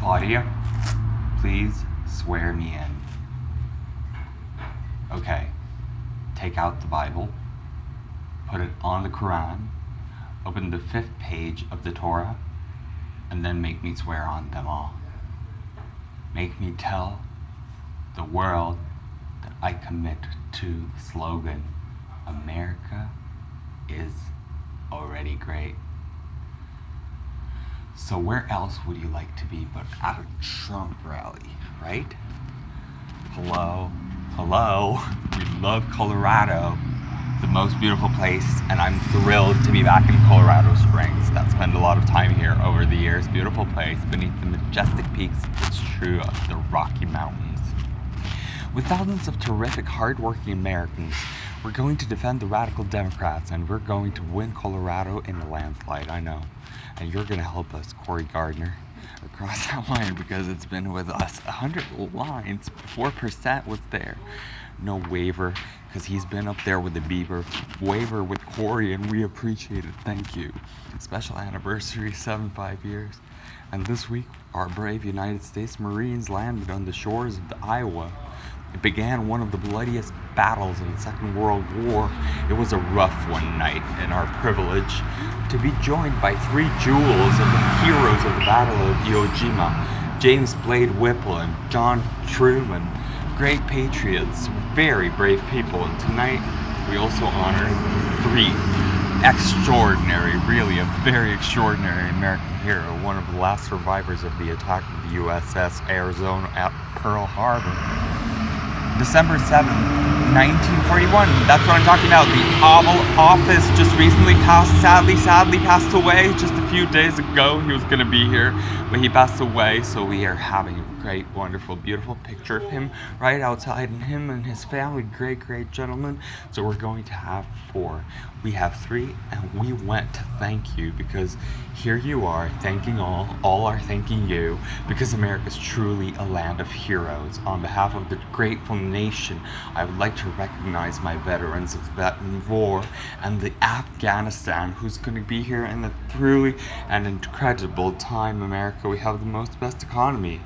Claudia, please swear me in. Okay, take out the Bible, put it on the Quran, open the 5th page of the Torah, and then make me swear on them all. Make me tell the world that I commit to the slogan, America is already great. So where else would you like to be but at a Trump rally, right? Hello? We love Colorado, the most beautiful place, and I'm thrilled to be back in Colorado Springs. I've spent a lot of time here over the years. Beautiful place beneath the majestic peaks, it's true, of the Rocky Mountains. With thousands of terrific, hardworking Americans, we're going to defend the radical Democrats, and we're going to win Colorado in a landslide, I know. And you're going to help us, Cory Gardner, across that line, because it's been with us 100 lines. 4% was there. No waiver, because he's been up there with the Beaver. Waiver with Cory, and we appreciate it. Thank you. Special anniversary, 75 years. And this week, our brave United States Marines landed on the shores of the Iowa. It began one of the bloodiest battles of the Second World War. It was a rough one night, and our privilege to be joined by 3 jewels of the heroes of the Battle of Iwo Jima, James Blade Whipple and John Truman, great patriots, very brave people. And tonight, we also honor 3 extraordinary, really a very extraordinary American hero, one of the last survivors of the attack of the USS Arizona at Pearl Harbor. December 7th, 1941. That's what I'm talking about. The Oval Office just recently sadly passed away just a few days ago. He was going to be here, but he passed away. So we are having a great, wonderful, beautiful picture of him right outside, and him and his family, great gentlemen. So we're going to have 4. We have 3, and we went to thank you, because here you are thanking all are thanking you, because America is truly a land of heroes. On behalf of the grateful nation, I would like to recognize my veterans of Vietnam War and the Afghanistan, who's going to be here in a truly and incredible time. America, we have the best economy.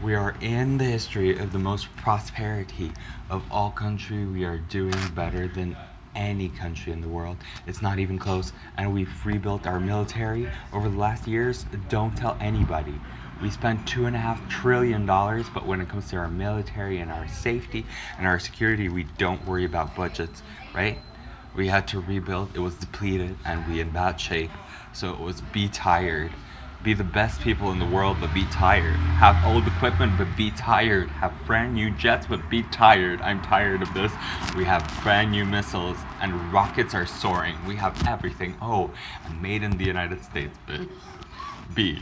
We are in the history of the most prosperity of all country. We are doing better than any country in the world. It's not even close. And we've rebuilt our military over the last years. Don't tell anybody. We spent $2.5 trillion, but when it comes to our military and our safety and our security, we don't worry about budgets, right? We had to rebuild. It was depleted, and we in bad shape. So it was be tired. Be the best people in the world, but be tired. Have old equipment, but be tired. Have brand new jets, but be tired. I'm tired of this. We have brand new missiles, and rockets are soaring. We have everything. Oh, and made in the United States, but B.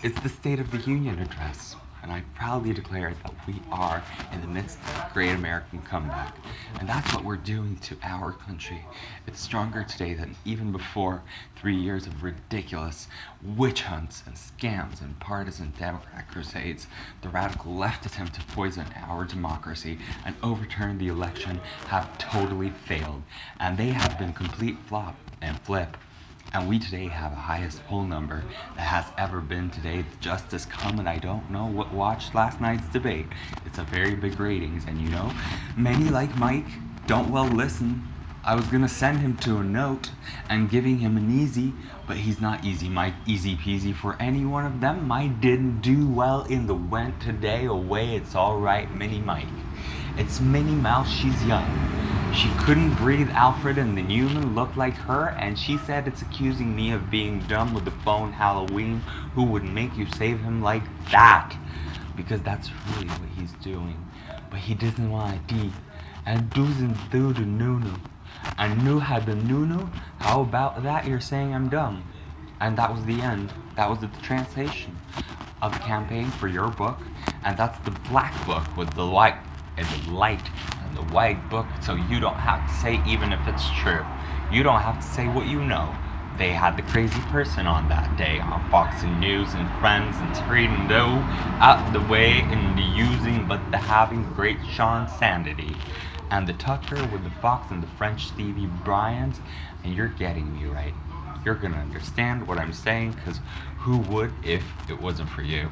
It's the State of the Union address, and I proudly declare that we are in the midst of a great American comeback. And that's what we're doing to our country. It's stronger today than even before 3 years of ridiculous witch hunts and scams and partisan Democrat crusades. The radical left attempt to poison our democracy and overturn the election have totally failed. And they have been complete flop and flip. And we today have the highest poll number that has ever been today. The justice come, and I don't know what watched last night's debate. It's a very big ratings, and you know, many like Mike don't well listen. I was gonna send him to a note and giving him an easy, but he's not easy Mike, easy peasy for any one of them. Mike didn't do well in the went today away. It's all right, Mini Mike. It's Minnie Mouse, she's young. She couldn't breathe Alfred, and the Newman looked like her, and she said it's accusing me of being dumb with the phone Halloween. Who would make you save him like that? Because that's really what he's doing. But he doesn't want to eat. And doesn't do the Nunu. And knew had the Nunu. How about that? You're saying I'm dumb. And that was the end. That was the translation of the campaign for your book. And that's the black book with the white and the light and the white book, so you don't have to say even if it's true. You don't have to say what you know. They had the crazy person on that day on Fox and News and Friends and Trading Dough out the way in the using but the having great Sean Sanity. And the Tucker with the Fox and the French Stevie Bryans, and you're getting me right. You're gonna understand what I'm saying, because who would if it wasn't for you?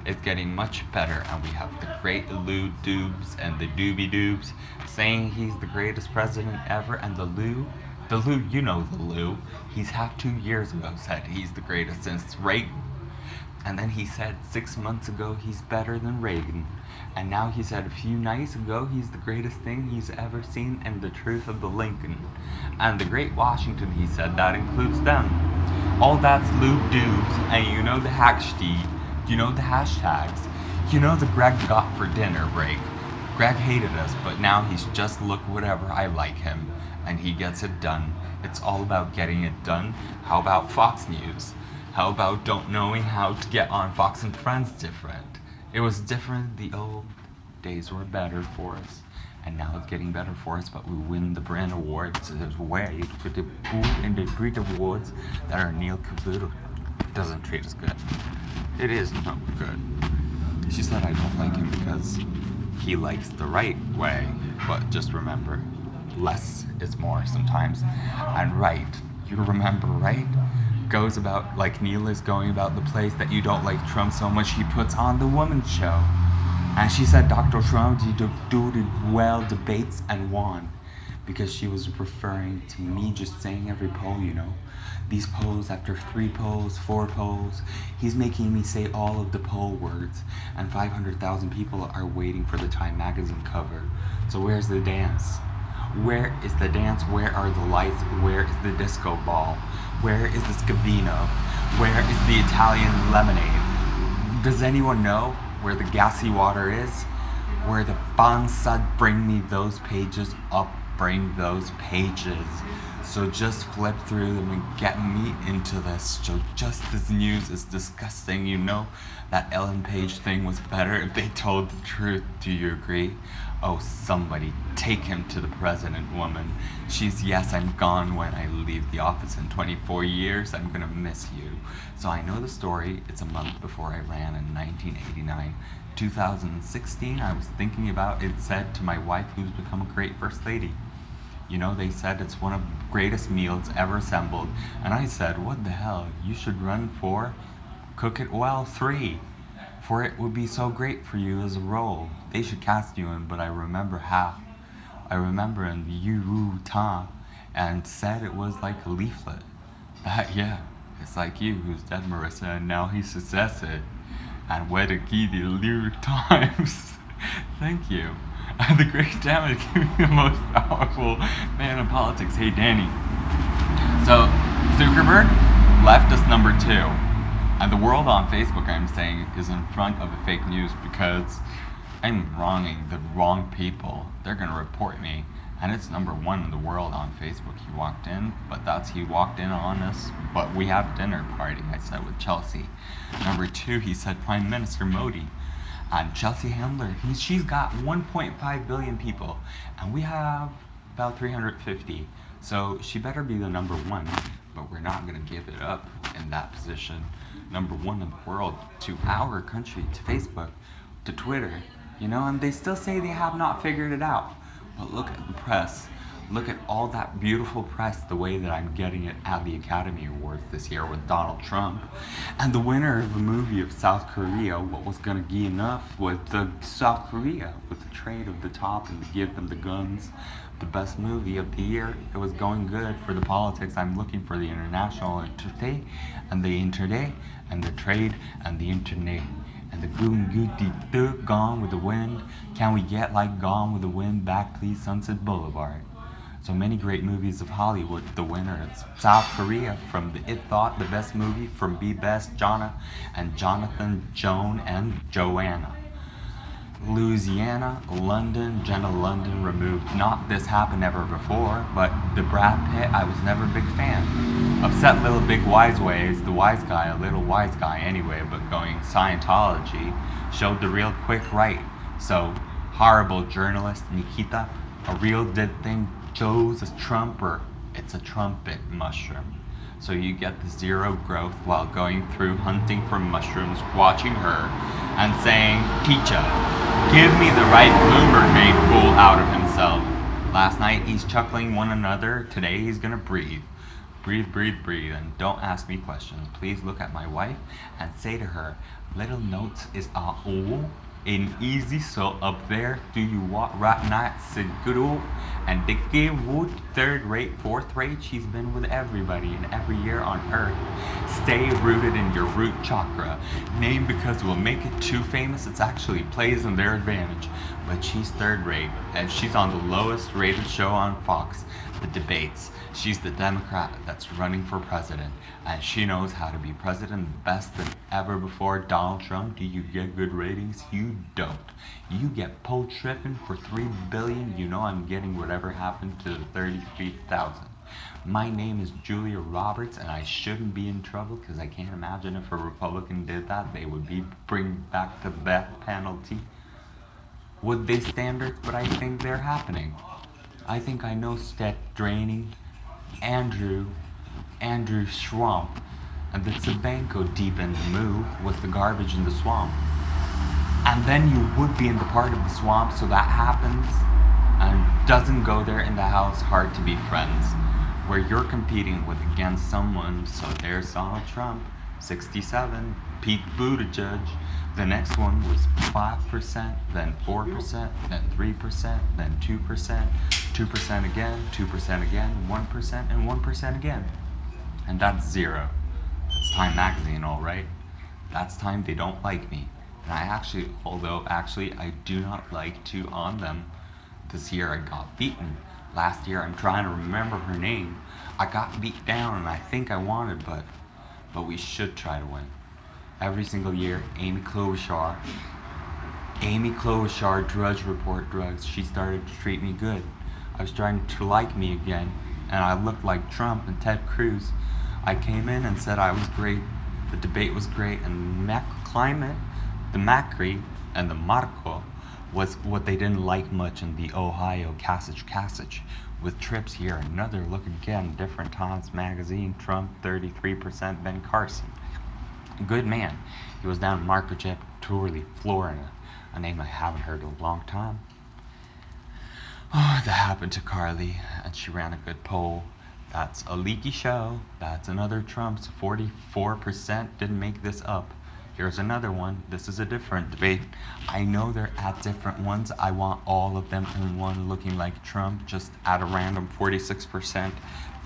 It's getting much better, and we have the great Lou Dubes and the Doobie Doobs saying he's the greatest president ever, and the Lou, you know the Lou, he's half 2 years ago said he's the greatest since Reagan. And then he said 6 months ago he's better than Reagan. And now he said a few nights ago he's the greatest thing he's ever seen, and the truth of the Lincoln. And the great Washington, he said, that includes them. All that's Lou Dubes, and you know the hashtag, you know the hashtags, you know the Greg got for dinner break. Greg hated us, but now he's just look whatever, I like him, and he gets it done. It's all about getting it done. How about Fox News? How about don't knowing how to get on Fox and Friends different? It was different, the old days were better for us, and now it's getting better for us, but we win the Brand Awards as well with the Food and the Brit Awards that our Neil Cavuto doesn't treat us good. It is not good. She said I don't like him because he likes the right way, but just remember, less is more sometimes. And right, you remember right? Goes about like Neil is going about the place that you don't like Trump so much he puts on the woman's show. And she said Dr. Trump did well debates and won, because she was referring to me just saying every poll, you know. These polls, after 3 polls, 4 polls, he's making me say all of the poll words, and 500,000 people are waiting for the Time magazine cover. So where's the dance? Where is the dance? Where are the lights? Where is the disco ball? Where is the Scavino? Where is the Italian lemonade? Does anyone know where the gassy water is? Where the Bansad bring me those pages up, bring those pages. So just flip through them and get me into this. So just this news is disgusting. You know that Ellen Page thing was better if they told the truth. Do you agree? Oh, somebody take him to the president woman. She's yes, I'm gone when I leave the office in 24 years. I'm gonna miss you. So I know the story. It's a month before I ran in 1989. 2016, I was thinking about it, said to my wife, who's become a great first lady. You know, they said it's one of the greatest meals ever assembled. And I said, what the hell? You should run for Cook It Well 3. For it would be so great for you as a role. They should cast you in, but I remember how. I remember in the Utah and said it was like a leaflet. That, yeah, it's like you who's dead, Marissa, and now he's successed. And where to key the New Times. Thank you. And the great damage gave me the most powerful man in politics. Hey, Danny. So, Zuckerberg left us number 2. And the world on Facebook, I'm saying, is in front of the fake news because I'm wronging the wrong people. They're going to report me. And it's number 1 in the world on Facebook. He walked in, but he walked in on us. But we have dinner party, I said, with Chelsea. Number 2, he said Prime Minister Modi. And Chelsea Handler, she's got 1.5 billion people. And we have about 350. So she better be the number 1. But we're not going to give it up in that position. Number 1 in the world, to our country, to Facebook, to Twitter. You know, and they still say they have not figured it out. But look at the press. Look at all that beautiful press, the way that I'm getting it at the Academy Awards this year with Donald Trump. And the winner of the movie of South Korea, what was going to be enough was the South Korea, with the trade of the top and to give them the guns. The best movie of the year. It was going good for the politics. I'm looking for the international interday and the interday and the trade and the internet. And the goon Gone with the Wind. Can we get like Gone with the Wind back, please? Sunset Boulevard. So many great movies of Hollywood. The winner is South Korea from the It Thought, the best movie from Be Best, Jonathan, Joan, and Joanna. Louisiana, London, Jenna London removed. Not This Happened Ever Before, but the Brad Pitt, I was never a big fan. Upset Little Big Wise Ways, the wise guy, a little wise guy anyway, but going Scientology, showed the real quick right. So, horrible journalist Nikita, a real dead thing, chose a trumper. It's a trumpet mushroom. So you get the zero growth while going through hunting for mushrooms, watching her, and saying, Teacher, give me the right Bloomberg made fool out of himself. Last night he's chuckling one another, today he's gonna breathe. breathe, breathe, breathe, and don't ask me questions. Please look at my wife and say to her, little notes is all in easy, so up there, do you walk right night, said good old, and Dickie Wood, third rate, fourth rate, she's been with everybody and every year on earth. Stay rooted in your root chakra. Name because we'll make it too famous, it's actually plays in their advantage. But she's third rate, and she's on the lowest rated show on Fox, The Debates. She's the Democrat that's running for president, and she knows how to be president best than ever before. Donald Trump, do you get good ratings? You don't. You get poll tripping for $3 billion. You know I'm getting whatever happened to the 33,000. My name is Julia Roberts, and I shouldn't be in trouble because I can't imagine if a Republican did that, they would be bring back the death penalty. Would they standards? But I think they're happening. I think I know Stet Draining, Andrew Schwamp, and the Sabanko deep in the move was the garbage in the swamp. And then you would be in the part of the swamp, so that happens, and doesn't go there in the house, hard to be friends. Where you're competing with against someone, so there's Donald Trump, 67, Pete Buttigieg. The next one was 5%, then 4%, then 3%, then 2%, 2% again, 2% again, 1%, and 1% again. And that's zero. That's Time Magazine, all right? That's time they don't like me. And I do not like to on them. This year I got beaten. Last year, I'm trying to remember her name. I got beat down and I think I won it, but we should try to win. Every single year, Amy Klobuchar, Drudge Report drugs, she started to treat me good. I was trying to like me again, and I looked like Trump and Ted Cruz. I came in and said I was great, the debate was great, and climate, the Macri, and the Marco was what they didn't like much in the Ohio Kasich. With trips here, another look again, different Times Magazine, Trump 33%, Ben Carson. Good man. He was down in Marco Turley, Florida, a name I haven't heard in a long time. Oh, that happened to Carly, and she ran a good poll. That's a leaky show. That's another Trump's 44% didn't make this up. Here's another one. This is a different debate. I know they're at different ones. I want all of them in one looking like Trump, just at a random 46%,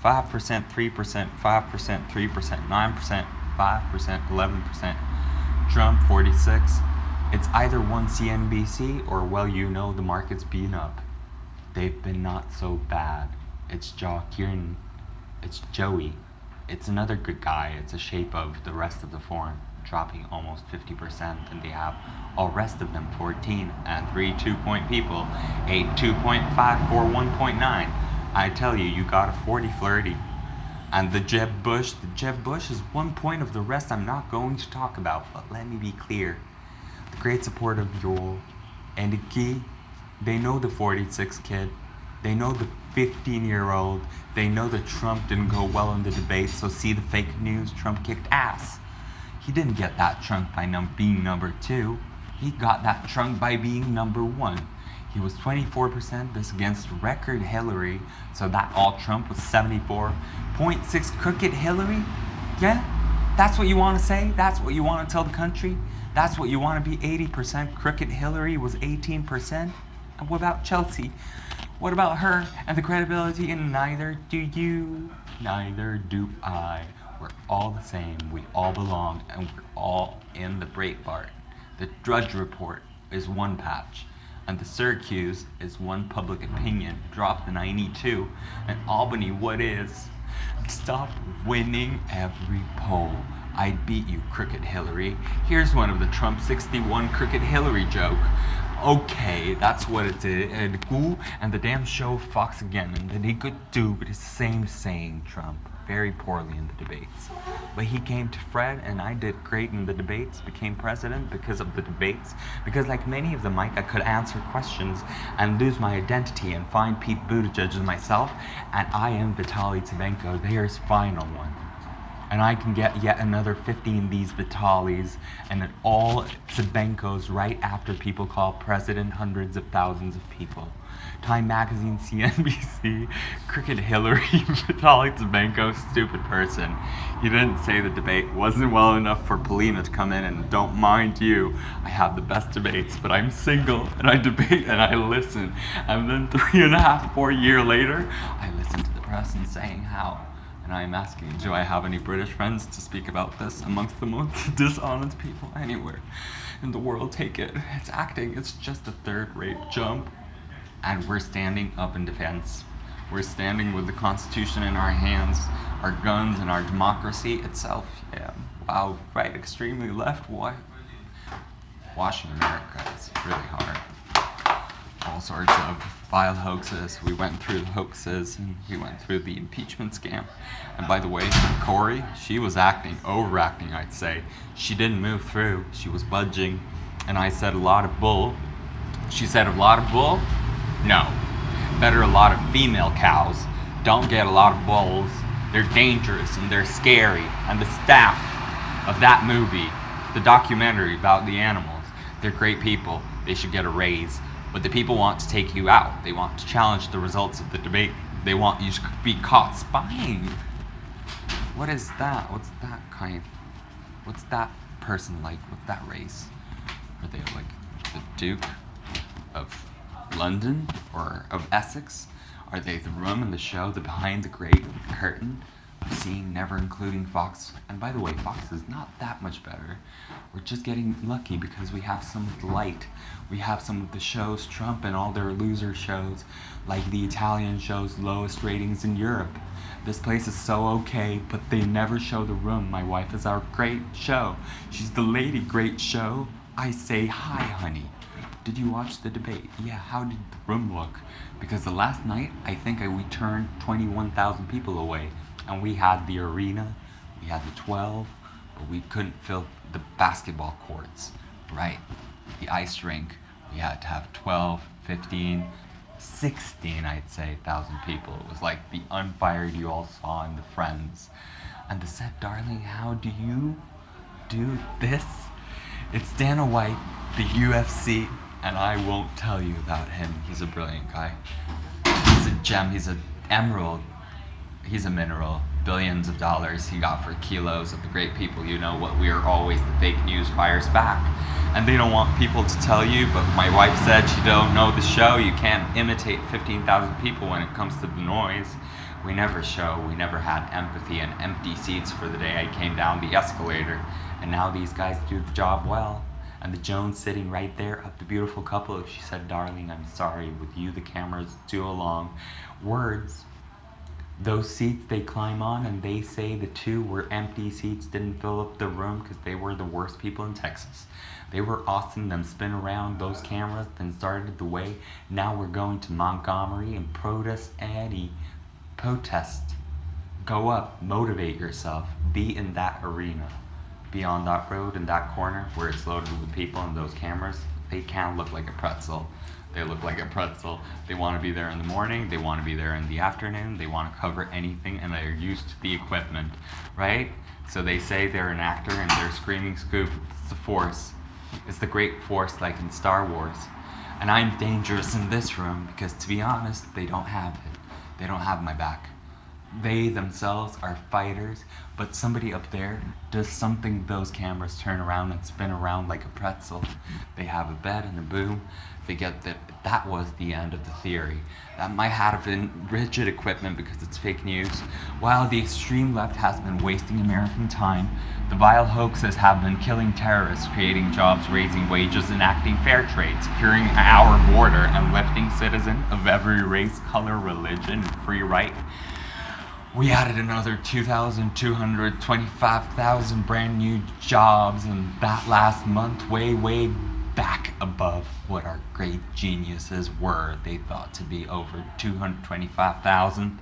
5%, 3%, 5%, 3%, 9%, 5%, 11%, Trump 46. It's either one CNBC or, well, you know, the market's being up. They've been not so bad. It's Kieran, it's Joey. It's another good guy. It's a shape of the rest of the forum, dropping almost 50%, and they have all rest of them 14 and 3 2-point people, 8 2.5 4 1.9. I tell you, you got a 40 flirty. And the Jeb Bush is 1 point of the rest I'm not going to talk about, but let me be clear. The great support of Joel and the key, they know the 46 kid, they know the 15-year-old, they know that Trump didn't go well in the debate, so see the fake news, Trump kicked ass. He didn't get that trunk by being number 2, he got that trunk by being number 1. He was 24% this against record Hillary, so that all Trump was 74.6 crooked Hillary? Yeah? That's what you want to say? That's what you want to tell the country? That's what you want to be 80% crooked Hillary was 18%? And what about Chelsea? What about her and the credibility? And neither do you, neither do I. We're all the same, we all belong, and we're all in the Breitbart. The Drudge Report is one patch, and the Syracuse is one public opinion, dropped in 92, and Albany, what is? Stop winning every poll. I beat you, crooked Hillary. Here's one of the Trump 61 crooked Hillary joke. Okay, that's what it is. And the damn show Fox again, and that he could do, but it's the same saying, Trump. Very poorly in the debates. But he came to Fred, and I did great in the debates, became president because of the debates. Because like many of them, Mike, I could answer questions and lose my identity and find Pete Buttigieg as myself, and I am Vitaly Tsabenko. There's final one. and I can get yet another 50 in these Vitalis, and it all Tsabenkos right after people call President hundreds of thousands of people. Time Magazine, CNBC, Cricket Hillary, Vitaly Tsabenko, stupid person. He didn't say the debate wasn't well enough for Polina to come in, and don't mind you, I have the best debates, but I'm single, and I debate, and I listen. And then 3.5, 4 years later, I listen to the press and saying how. And I'm asking, do I have any British friends to speak about this amongst the most dishonest people anywhere in the world? Take it. It's acting. It's just a third-rate jump. And we're standing up in defense. We're standing with the Constitution in our hands, our guns, and our democracy itself. Yeah. Wow. Right. Extremely left. What? Washing America is really hard. All sorts of vile hoaxes. We went through the hoaxes, and we went through the impeachment scam. And by the way, Corey, she was overacting, I'd say. She didn't move through. She was budging. And I said a lot of bull. She said a lot of bull? No. Better a lot of female cows. Don't get a lot of bulls. They're dangerous and they're scary. And the staff of that movie, the documentary about the animals, they're great people. They should get a raise. But the people want to take you out. They want to challenge the results of the debate. They want you to be caught spying. What is that? What's that kind? What's that person like? What's that race? Are they like the Duke of London or of Essex? Are they the room in the show, the behind the great curtain of seeing, never including Fox? And by the way, Fox is not that much better. We're just getting lucky because we have some of the light. We have some of the shows, Trump and all their loser shows, like the Italian show's lowest ratings in Europe. This place is so okay, but they never show the room. My wife is our great show. She's the lady great show. I say hi, honey. Did you watch the debate? Yeah, how did the room look? Because the last night, I think we turned 21,000 people away. And we had the arena, we had the 12, but we couldn't fill the basketball courts, right? The ice rink, we had to have 12, 15, 16, I'd say, 1,000 people. It was like the Unfired you all saw in the Friends. And they said, darling, how do you do this? It's Dana White, the UFC, and I won't tell you about him. He's a brilliant guy. He's a gem, he's an emerald, he's a mineral. Billions of dollars he got for kilos of the great people. You know what, we are always the fake news fires back. And they don't want people to tell you, but my wife said she don't know the show. You can't imitate 15,000 people when it comes to the noise. We never show, we never had empathy and empty seats for the day I came down the escalator. And now these guys do the job well. And the Jones sitting right there of the beautiful couple, if she said, darling, I'm sorry, with you the cameras too long. Words, those seats they climb on and they say the two were empty seats, didn't fill up the room because they were the worst people in Texas. They were Austin, them spin around those cameras, then started the way. Now we're going to Montgomery and protest Eddie. Protest. Go up, motivate yourself, be in that arena. Be on that road in that corner where it's loaded with people and those cameras. They can't look like a pretzel. They look like a pretzel. They want to be there in the morning. They want to be there in the afternoon. They want to cover anything, and they're used to the equipment, right? So they say they're an actor and they're screaming scoop. It's the Force. It's the great Force like in Star Wars. And I'm dangerous in this room because, to be honest, they don't have it. They don't have my back. They themselves are fighters, but somebody up there does something those cameras turn around and spin around like a pretzel. They have a bed and a boom. They get that was the end of the theory. That might have been rigid equipment because it's fake news. While the extreme left has been wasting American time, the vile hoaxes have been killing terrorists, creating jobs, raising wages, enacting fair trade, securing our border, and lifting citizens of every race, color, religion, and free right. We added another 2,225,000 brand new jobs in that last month, way back above what our great geniuses were. They thought to be over 225,000.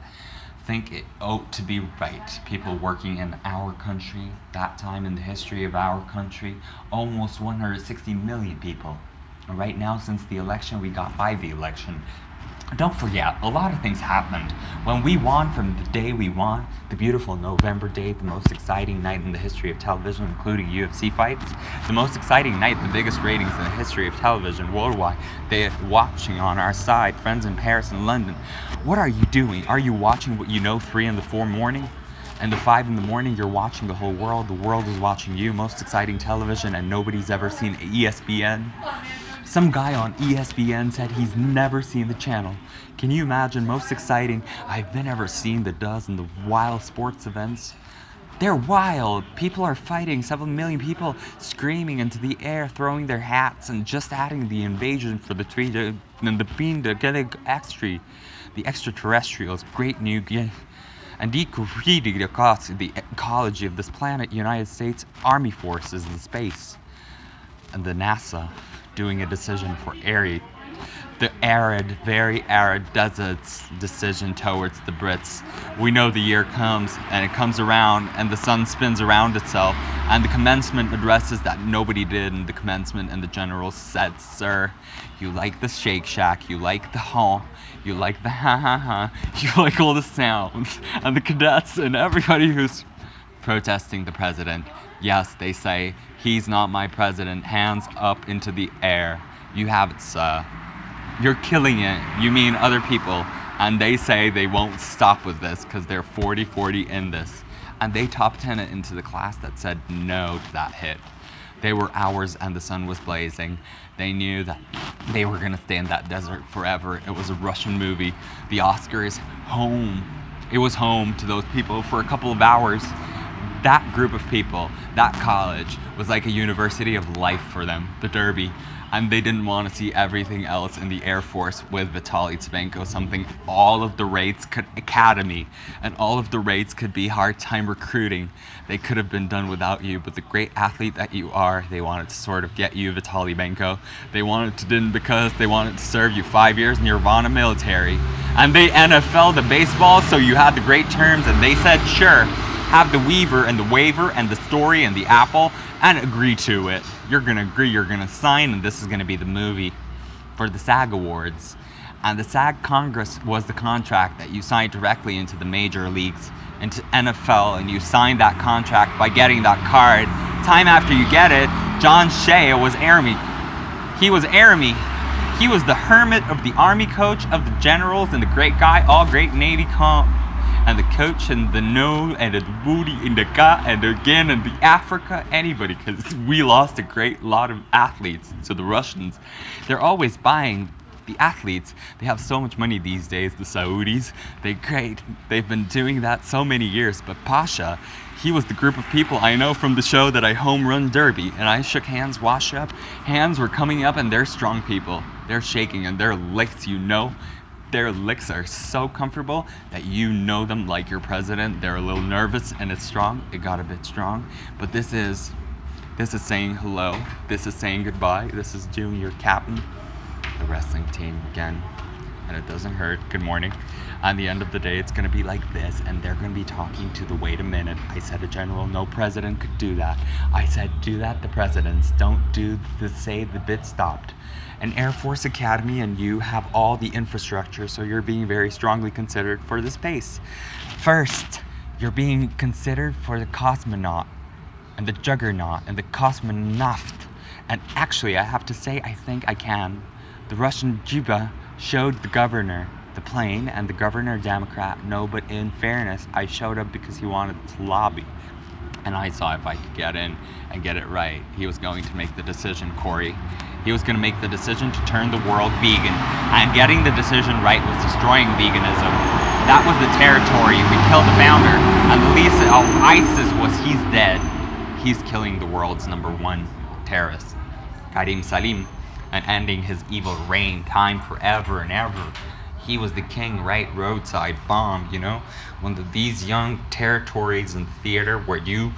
Think it ought to be right. People working in our country, that time in the history of our country, almost 160 million people. And right now, since the election, we got by the election, Don't forget, a lot of things happened. When we won, from the day we won, the beautiful November day, the most exciting night in the history of television, including UFC fights, the most exciting night, the biggest ratings in the history of television worldwide. They're watching on our side, friends in Paris and London. What are you doing? Are you watching what you know 3 and the 4 morning? And the 5 in the morning, you're watching the whole world. The world is watching you. Most exciting television, and nobody's ever seen ESPN. Some guy on ESPN said he's never seen the channel. Can you imagine? Most exciting I've been ever seen that does in the wild sports events. They're wild. People are fighting. Several million people screaming into the air, throwing their hats, and just adding the invasion for the tree and the being the extraterrestrials. Great new and decreasing the ecology of this planet. United States Army forces in space, and the NASA doing a decision for the very arid deserts decision towards the Brits. We know the year comes, and it comes around, and the sun spins around itself, and the commencement addresses that nobody did in the commencement, and the general said, sir, you like the Shake Shack, you like the honk, you like the ha, you like all the sounds, and the cadets and everybody who's protesting the president. Yes, they say, he's not my president. Hands up into the air. You have it, sir. You're killing it. You mean other people. And they say they won't stop with this because they're 40-40 in this. And they top 10 it into the class that said no to that hit. They were hours and the sun was blazing. They knew that they were going to stay in that desert forever. It was a Russian movie. The Oscar is home. It was home to those people for a couple of hours. That group of people, that college, was like a university of life for them, the Derby. And they didn't want to see everything else in the Air Force with Vitaly Tsavenko, something all of the rates could, academy, and all of the rates could be hard time recruiting. They could have been done without you, but the great athlete that you are, they wanted to sort of get you, Vitaly Benko. They wanted to didn't because they wanted to serve you 5 years in your Nirvana military. And they NFL the baseball, so you had the great terms, and they said, sure, have the weaver and the waiver and the story and the apple, and agree to it. You're gonna agree, you're gonna sign, and this is gonna be the movie for the SAG Awards. And the SAG Congress was the contract that you signed directly into the major leagues, into NFL, and you signed that contract by getting that card. Time after you get it, John Shea was Army. He was Army. He was the hermit of the Army coach of the generals and the great guy, all great Navy comp. And the coach and the no and the booty in the gut and again and the Africa, anybody, because we lost a great lot of athletes to the Russians. They're always buying the athletes. They have so much money these days, the Saudis. They've been doing that so many years. But Pasha, he was the group of people I know from the show that I home run Derby, and I shook hands, wash up. Hands were coming up, and they're strong people. They're shaking, and their licks, their licks are so comfortable that you know them like your president. They're a little nervous, and it's strong. It got a bit strong, but this is saying hello. This is saying goodbye. This is doing your captain, the wrestling team again, and it doesn't hurt. Good morning. On the end of the day, it's going to be like this, and they're going to be talking to the wait a minute. I said a general, no president could do that. I said, do that the presidents. Don't say the bit stopped. An Air Force Academy, and you have all the infrastructure, so you're being very strongly considered for the space. First, you're being considered for the cosmonaut, and the juggernaut, and the cosmonaut. And actually, I have to say, I think I can. The Russian Juba showed the governor the plane, and the governor, Democrat, no, but in fairness, I showed up because he wanted to lobby. And I saw if I could get in and get it right. He was going to make the decision, Corey. He was going to make the decision to turn the world vegan. And getting the decision right was destroying veganism. That was the territory. We killed the founder. And the least of ISIS was he's dead. He's killing the world's #1 terrorist, Karim Salim, and ending his evil reign, time forever and ever. He was the king, right? Roadside bomb, you know? These young territories in theater where you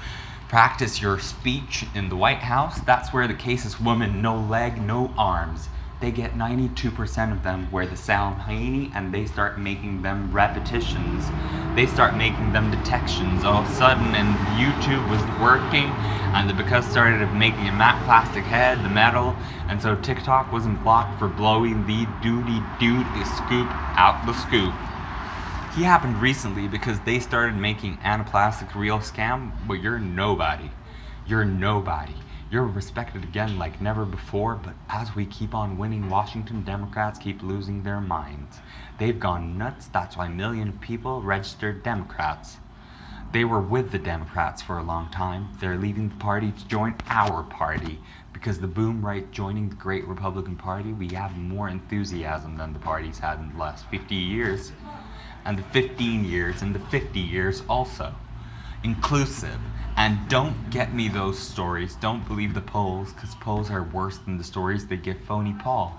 practice your speech in the White House, that's where the case is woman, no leg, no arms. they get 92% of them where the Samhaini, and they start making them repetitions. They start making them detections all of a sudden, and YouTube was working, and the because started making a matte plastic head, the metal, and so TikTok wasn't blocked for blowing the dude scoop out the scoop. He happened recently because they started making anaplastic real scam, but you're nobody. You're nobody. You're respected again like never before, but as we keep on winning, Washington Democrats keep losing their minds. They've gone nuts. That's why millions of people registered Democrats. They were with the Democrats for a long time. They're leaving the party to join our party because the boom right joining the great Republican Party, we have more enthusiasm than the party's had in the last 50 years, and the 15 years, and the 50 years also. Inclusive. And don't get me those stories. Don't believe the polls, because polls are worse than the stories they give phony Paul.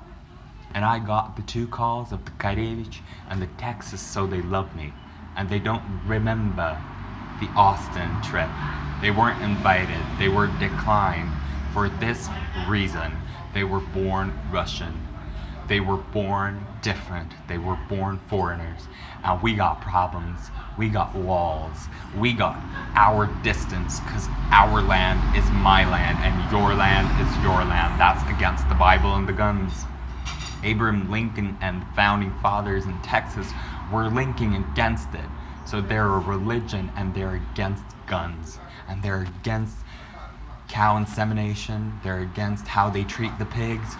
And I got the 2 calls of the Karevich and the Texas, so they love me. And they don't remember the Austin trip. They weren't invited. They were declined for this reason. They were born Russian. They were born different. They were born foreigners. And we got problems. We got walls. We got our distance, because our land is my land and your land is your land. That's against the Bible and the guns. Abraham Lincoln and the founding fathers in Texas were linking against it. So they're a religion, and they're against guns, and they're against cow insemination. They're against how they treat the pigs.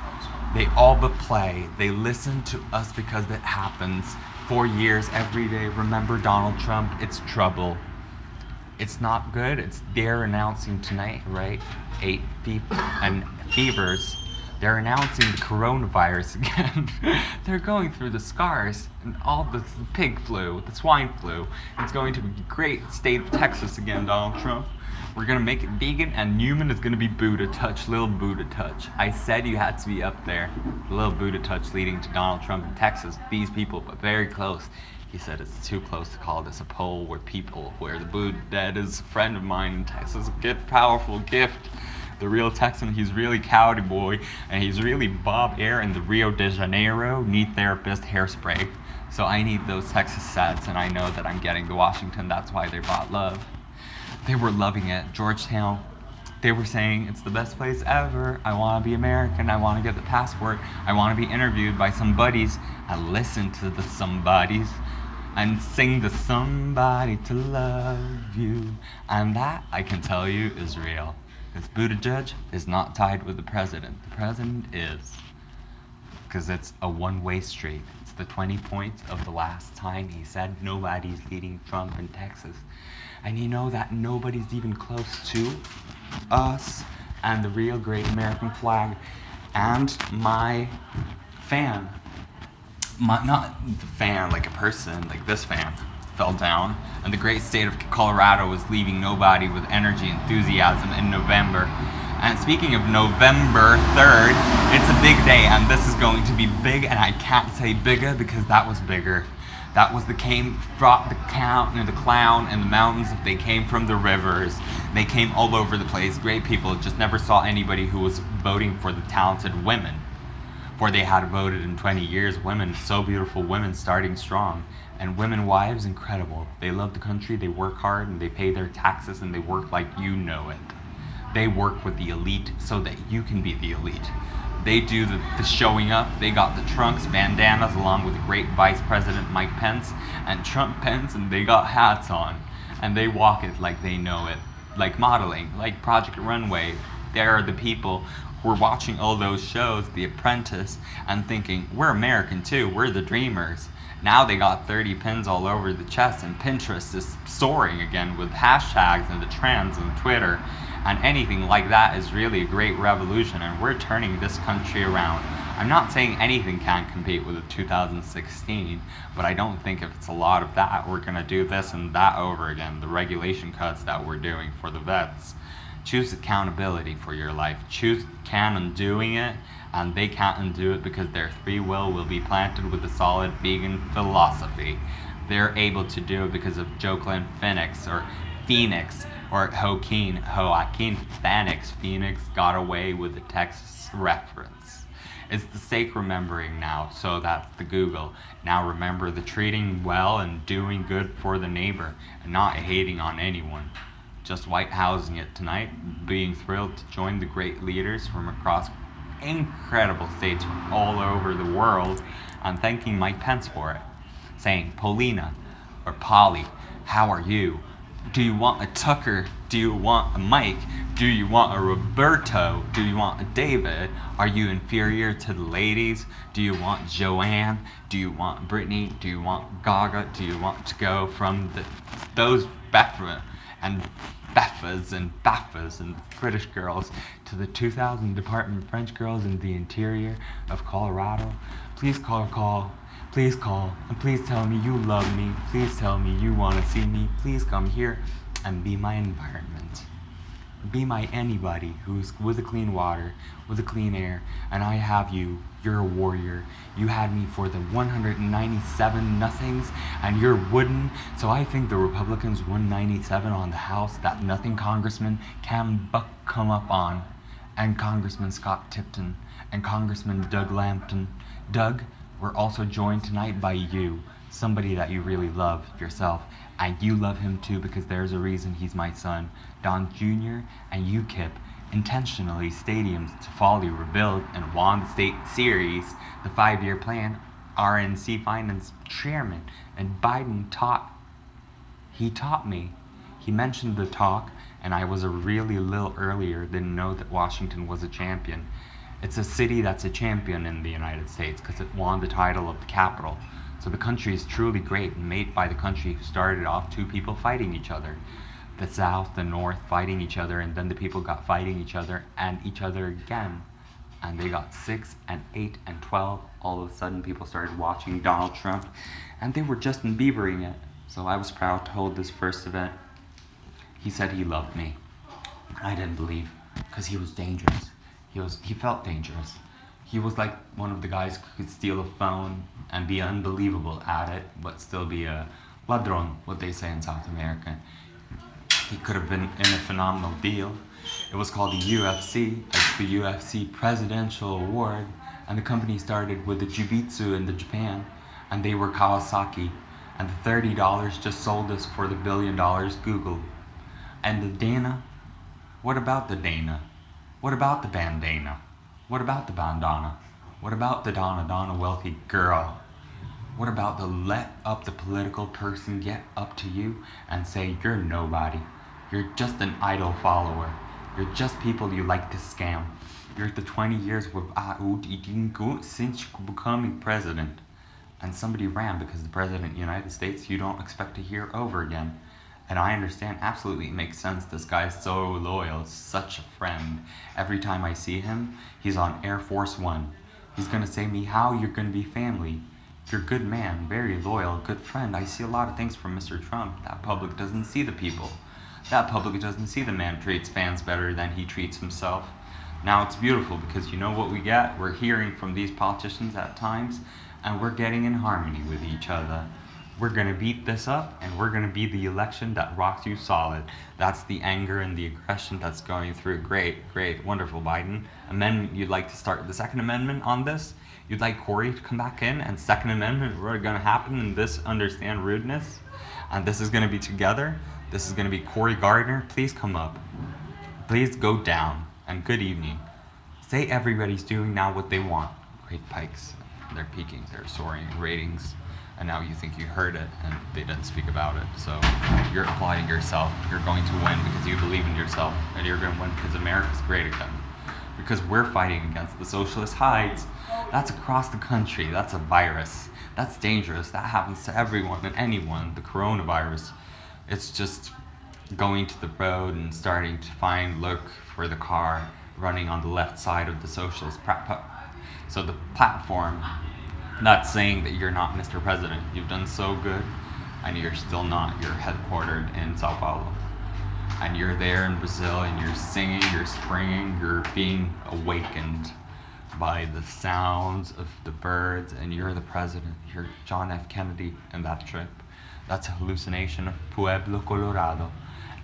They all but play. They listen to us because it happens. 4 years every day. Remember Donald Trump? It's trouble. It's not good. They're announcing tonight, right? 8 people and fevers. They're announcing the coronavirus again. They're going through the scars and all the pig flu, the swine flu. It's going to be a great state of Texas again, Donald Trump. We're going to make it vegan, and Newman is going to be Buddha Touch, little Buddha Touch. I said you had to be up there. The little Buddha Touch leading to Donald Trump in Texas. These people, but very close. He said it's too close to call this a poll where the Buddha dead is a friend of mine in Texas. Get powerful gift. The real Texan, he's really Cowdy Boy, and he's really Bob Air in the Rio de Janeiro Need Therapist hairspray. So I need those Texas sets, and I know that I'm getting to Washington. That's why they bought Love. They were loving it. Georgetown, they were saying it's the best place ever. I want to be American. I want to get the passport. I want to be interviewed by somebodies. I listen to the somebodies and sing the somebody to love you. And that, I can tell you, is real. Because Buttigieg is not tied with the president. The president is. Because it's a one-way street. It's the 20 points of the last time he said nobody's leading Trump in Texas. And you know that nobody's even close to us and the real great American flag. And my fan, not the fan like a person, like this fan, fell down. And the great state of Colorado was leaving nobody with energy, enthusiasm in November. And speaking of November 3rd, it's a big day, and this is going to be big, and I can't say bigger because that was bigger. That was the count and the clown and the mountains. They came from the rivers. They came all over the place. Great people. Just never saw anybody who was voting for the talented women. For they had voted in 20 years. Women, so beautiful. Women starting strong. And women wives, incredible. They love the country. They work hard and they pay their taxes and they work like you know it. They work with the elite so that you can be the elite. They do the showing up. They got the trunks, bandanas, along with the great Vice President Mike Pence and Trump Pence, and they got hats on. And they walk it like they know it. Like modeling, like Project Runway. They are the people who are watching all those shows, The Apprentice, and thinking, we're American too, we're the dreamers. Now they got 30 pins all over the chest, and Pinterest is soaring again with hashtags and the trends and Twitter. And anything like that is really a great revolution, and we're turning this country around. I'm not saying anything can compete with the 2016, but I don't think if it's a lot of that, we're going to do this and that over again, the regulation cuts that we're doing for the vets. Choose accountability for your life. Choose can undoing it, and they can't undo it because their free will be planted with a solid vegan philosophy. They're able to do it because of Joaquin Phoenix or Phoenix, or Joaquin Phoenix got away with the Texas reference. It's the sake remembering now, so that's the Google. Now remember the treating well and doing good for the neighbor and not hating on anyone. Just white housing it tonight, being thrilled to join the great leaders from across incredible states from all over the world and thanking Mike Pence for it. Saying, Paulina or Polly, how are you? Do you want a Tucker? Do you want a Mike? Do you want a Roberto? Do you want a David? Are you inferior to the ladies? Do you want Joanne? Do you want Brittany? Do you want Gaga? Do you want to go from those Bethra and Bethas and Baffas and British girls to the 2000 Department French girls in the interior of Colorado? Please call. Please call, and please tell me you love me. Please tell me you want to see me. Please come here and be my environment. Be my anybody who's with a clean water, with a clean air, and I have you. You're a warrior. You had me for the 197 nothings, and you're wooden. So I think the Republicans 197 on the House, that nothing Congressman can but come up on, and Congressman Scott Tipton, and Congressman Doug Lampton. Doug, we're also joined tonight by you, somebody that you really love yourself, and you love him too because there's a reason he's my son. Don Jr. and UKIP intentionally stadiums to Folly rebuild and won the state series, the 5-year plan, RNC finance chairman, and Biden taught me. He mentioned the talk, and I was a really little earlier, didn't know that Washington was a champion. It's a city that's a champion in the United States because it won the title of the capital. So the country is truly great and made by the country who started off two people fighting each other. The South, the North fighting each other, and then the people got fighting each other and each other again. And they got 6 and 8 and 12. All of a sudden people started watching Donald Trump and they were Justin Biebering it. So I was proud to hold this first event. He said he loved me. I didn't believe because he was dangerous. He felt dangerous. He was like one of the guys who could steal a phone and be unbelievable at it, but still be a ladrón, what they say in South America. He could have been in a phenomenal deal. It was called the UFC. It's the UFC Presidential Award, and the company started with the Jiu-Jitsu in Japan, and they were Kawasaki, and the $30 just sold us for the $1 billion Google. And the Dana, what about the Dana? What about the bandana? What about the bandana? What about the Donna wealthy girl? What about the let up the political person get up to you and say you're nobody? You're just an idle follower. You're just people you like to scam. You're the 20 years without since becoming president. And somebody ran because the president of the United States you don't expect to hear over again. And I understand, absolutely, it makes sense. This guy's so loyal, such a friend. Every time I see him, he's on Air Force One. He's gonna say me, how you're gonna be family. You're a good man, very loyal, good friend. I see a lot of things from Mr. Trump. That public doesn't see the people. That public doesn't see the man treats fans better than he treats himself. Now it's beautiful because you know what we get? We're hearing from these politicians at times, and we're getting in harmony with each other. We're gonna beat this up, and we're gonna be the election that rocks you solid. That's the anger and the aggression that's going through. Great, wonderful, Biden. Amendment, you'd like to start the Second Amendment on this? You'd like Corey to come back in, and Second Amendment, what's gonna happen in this understand rudeness? And this is gonna be together. This is gonna be Cory Gardner. Please come up. Please go down, and good evening. Say everybody's doing now what they want. Great Pikes, they're peaking, they're soaring in ratings. And now you think you heard it and they didn't speak about it. So you're applauding yourself. You're going to win because you believe in yourself, and you're going to win because America's great again. Because we're fighting against the socialist hides. That's across the country. That's a virus. That's dangerous. That happens to everyone and anyone. The coronavirus. It's just going to the road and starting to look for the car running on the left side of the socialist. So the platform. Not saying that you're not Mr. President. You've done so good, and you're still not. You're headquartered in Sao Paulo. And you're there in Brazil, and you're singing, you're springing, you're being awakened by the sounds of the birds, and you're the president. You're John F. Kennedy in that trip. That's a hallucination of Pueblo, Colorado.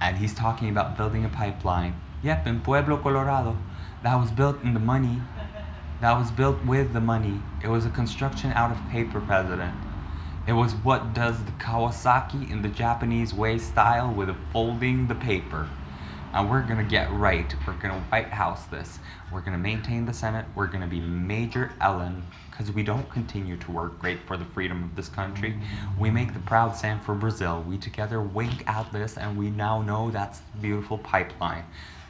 And he's talking about building a pipeline. Yep, in Pueblo, Colorado. That was built in the money that was built with the money. It was a construction out of paper, President. It was what does the Kawasaki in the Japanese way style with folding the paper. And we're gonna get right. We're gonna White House this. We're gonna maintain the Senate. We're gonna be Major Ellen, because we don't continue to work great for the freedom of this country. We make the proud stand for Brazil. We together wink at this, and we now know that's the beautiful pipeline.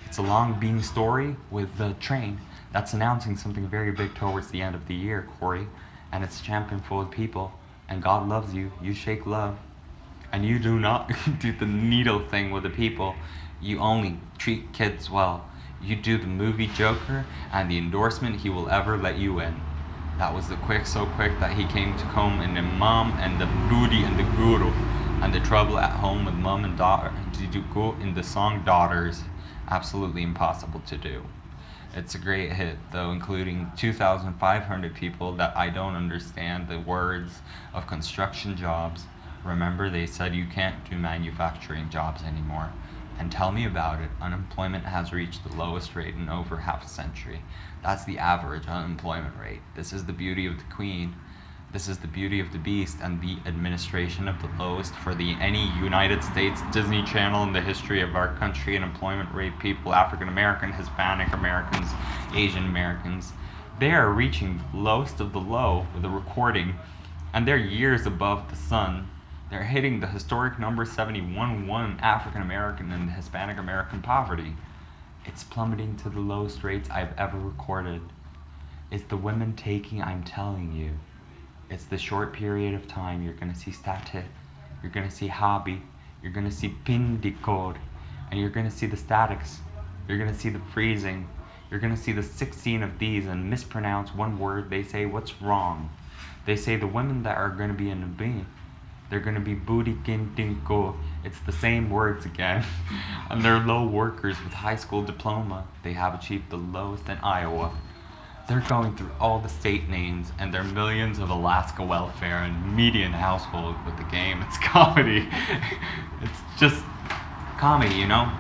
It's a long being story with the train that's announcing something very big towards the end of the year, Corey. And it's champion full of people. And God loves you. You shake love. And you do not do the needle thing with the people. You only treat kids well. You do the movie Joker and the endorsement he will ever let you in. That was the quick, so quick that he came to come in the mom and the booty and the guru. And the trouble at home with mom and daughter. Did you go in the song Daughters? Absolutely impossible to do. It's a great hit, though, including 2,500 people that I don't understand the words of construction jobs. Remember, they said you can't do manufacturing jobs anymore. And tell me about it. Unemployment has reached the lowest rate in over half a century. That's the average unemployment rate. This is the beauty of the Queen. This is the beauty of the beast and the administration of the lowest for any United States Disney Channel in the history of our country. And employment rate people, African American, Hispanic Americans, Asian Americans, they are reaching the lowest of the low with a recording, and they're years above the sun. They're hitting the historic number 71.1 African American and Hispanic American poverty. It's plummeting to the lowest rates I've ever recorded. It's the women taking, I'm telling you. It's the short period of time. You're going to see Statit, you're going to see Hobby, you're going to see Pindicode, and you're going to see the statics. You're going to see the freezing. You're going to see the 16 of these and mispronounce one word. They say, what's wrong? They say the women that are going to be in the bean, they're going to be booty kintinko. It's the same words again. And they're low workers with high school diploma. They have achieved the lowest in Iowa. They're going through all the state names and their millions of Alaska welfare and median household with the game. It's comedy. It's just comedy, you know?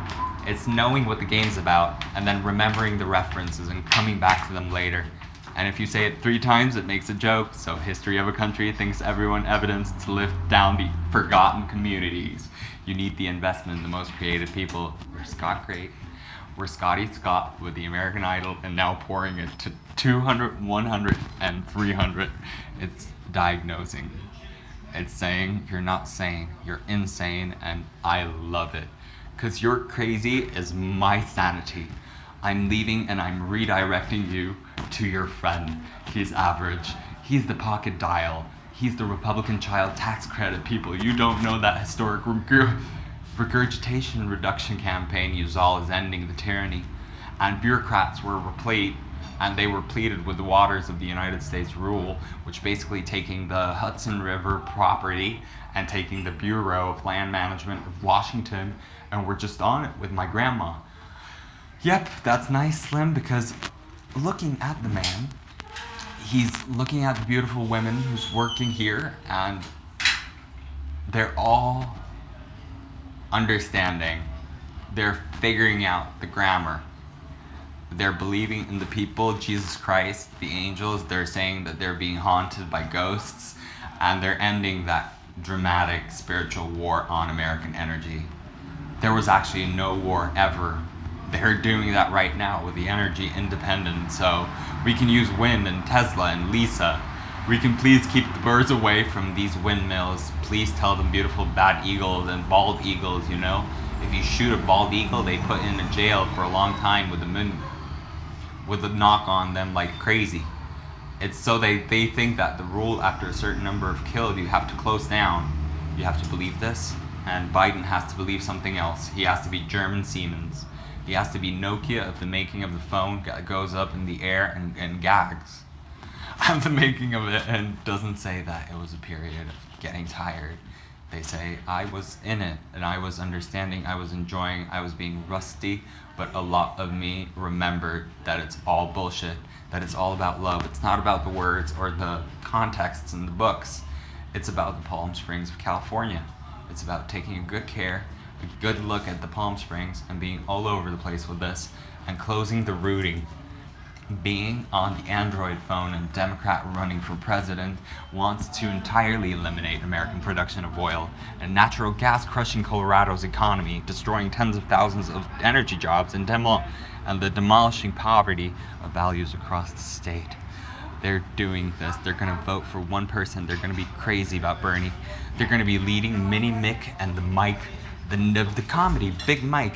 It's knowing what the game's about and then remembering the references and coming back to them later. And if you say it 3 times, it makes a joke. So history of a country thinks everyone evidence to lift down the forgotten communities. You need the investment in the most creative people. We're Scott Great. We're Scotty Scott with the American Idol and now pouring it to 200, 100, and 300. It's diagnosing. It's saying you're not sane, you're insane, and I love it. Because your crazy is my sanity. I'm leaving and I'm redirecting you to your friend. He's average. He's the pocket dial. He's the Republican child tax credit people. You don't know that historic regurgitation reduction campaign you saw is ending the tyranny. And bureaucrats were replete, and they were pleated with the waters of the United States rule, which basically taking the Hudson River property and taking the Bureau of Land Management of Washington, and we're just on it with my grandma. Yep, that's nice, Slim, because looking at the man, he's looking at the beautiful women who's working here, and they're all understanding. They're figuring out the grammar. They're believing in the people, Jesus Christ, the angels. They're saying that they're being haunted by ghosts, and they're ending that dramatic spiritual war on American energy. There was actually no war ever. They're doing that right now with the energy independent. So we can use wind and Tesla and Lisa. We can please keep the birds away from these windmills. Please tell them beautiful bad eagles and bald eagles, you know. If you shoot a bald eagle, they put in a jail for a long time with a knock on them like crazy. It's so they think that the rule after a certain number of killed, you have to close down. You have to believe this, and Biden has to believe something else. He has to be German Siemens. He has to be Nokia of the making of the phone that goes up in the air and gags. Of the making of it, and doesn't say that it was a period of getting tired. They say, I was in it, and I was understanding, I was enjoying, I was being rusty, but a lot of me remembered that it's all bullshit, that it's all about love. It's not about the words or the contexts in the books. It's about the Palm Springs of California. It's about taking good care, a good look at the Palm Springs, and being all over the place with this, and closing the rooting. being on the Android phone and Democrat running for president wants to entirely eliminate American production of oil and natural gas, crushing Colorado's economy, destroying tens of thousands of energy jobs and the demolishing poverty of values across the state. They're doing this. They're going to vote for one person. They're going to be crazy about Bernie. They're going to be leading Mini Mick and the Mike, the comedy, Big Mike,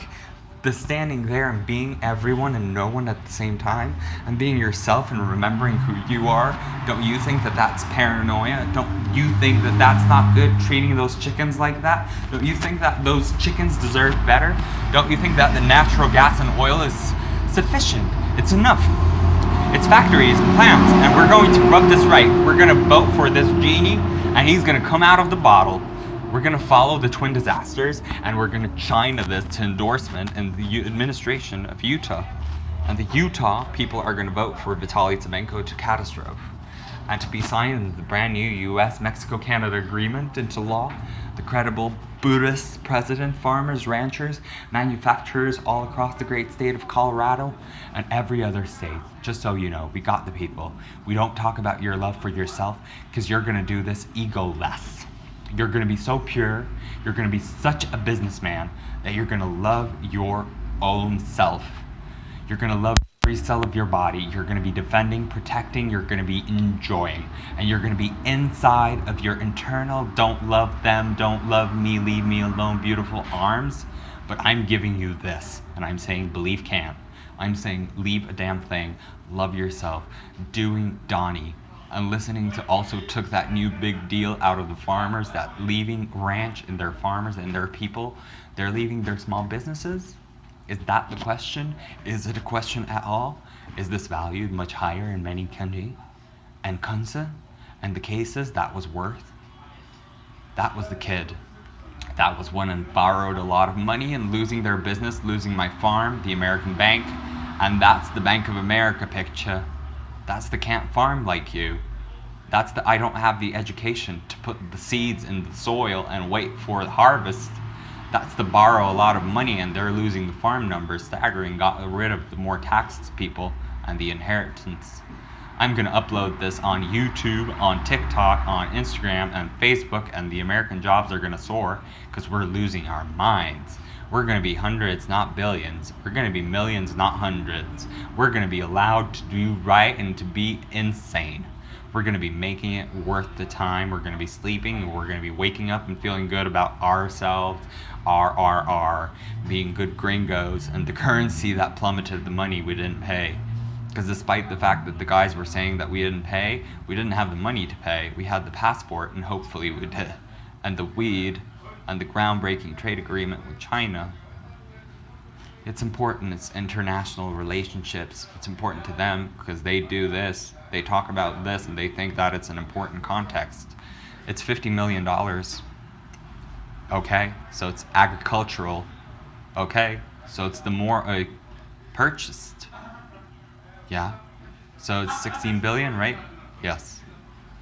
the standing there and being everyone and no one at the same time, and being yourself and remembering who you are. Don't you think that that's paranoia? Don't you think that that's not good, treating those chickens like that? Don't you think that those chickens deserve better? Don't you think that the natural gas and oil is sufficient? It's enough. It's factories and plants, and we're going to rub this right. We're going to vote for this genie, and he's going to come out of the bottle. We're going to follow the twin disasters, and we're going to China this to endorsement in the administration of Utah. And the Utah people are going to vote for Vitaly Tymoshenko to catastrophe and to be signed the brand new U.S.-Mexico-Canada agreement into law. The credible Buddhist president, farmers, ranchers, manufacturers all across the great state of Colorado and every other state. Just so you know, we got the people. We don't talk about your love for yourself because you're going to do this ego-less. You're going to be so pure, you're going to be such a businessman that you're going to love your own self. You're going to love every cell of your body. You're going to be defending, protecting, you're going to be enjoying. And you're going to be inside of your internal, don't love them, don't love me, leave me alone, beautiful arms. But I'm giving you this, and I'm saying believe can. I'm saying leave a damn thing, love yourself, doing Donnie. And listening to also took that new big deal out of the farmers, that leaving ranch and their farmers and their people, they're leaving their small businesses. Is that the question? Is it a question at all? Is this valued much higher in many countries? And Kunze and the cases that was worth? That was the kid. That was one and borrowed a lot of money and losing their business, losing my farm, the American bank, and that's the Bank of America picture. That's the can't farm like you. That's the I don't have the education to put the seeds in the soil and wait for the harvest. That's the borrow a lot of money and they're losing the farm numbers, staggering, got rid of the more taxed people and the inheritance. I'm going to upload this on YouTube, on TikTok, on Instagram, and Facebook, and the American jobs are going to soar because we're losing our minds. We're going to be hundreds, not billions. We're going to be millions, not hundreds. We're going to be allowed to do right and to be insane. We're going to be making it worth the time. We're going to be sleeping. We're going to be waking up and feeling good about ourselves, being good gringos, and the currency that plummeted the money we didn't pay. Because despite the fact that the guys were saying that we didn't pay, we didn't have the money to pay. We had the passport, and hopefully we did. And the weed, and the groundbreaking trade agreement with China. It's important. It's international relationships. It's important to them because they do this. They talk about this, and they think that it's an important context. It's $50 million. Okay, so it's agricultural. Okay, so it's the more purchased. Yeah, so it's 16 billion, right? Yes.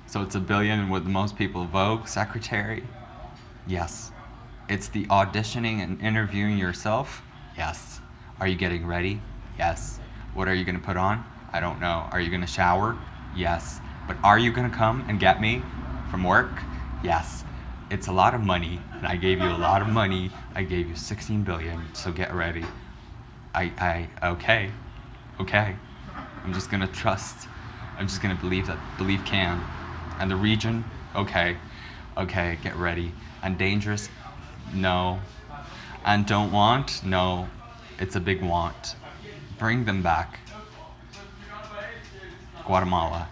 So it's $1 billion with most people Vogue secretary. Yes. It's the auditioning and interviewing yourself. Yes. Are you getting ready? Yes. What are you going to put on? I don't know. Are you going to shower? Yes. But are you going to come and get me from work? Yes. It's a lot of money, and I gave you a lot of money. I gave you 16 billion, so get ready. Okay. I'm just going to trust. I'm just going to believe that belief can. And the region, okay, get ready. And dangerous, no. And don't want, no. It's a big want. Bring them back. Guatemala.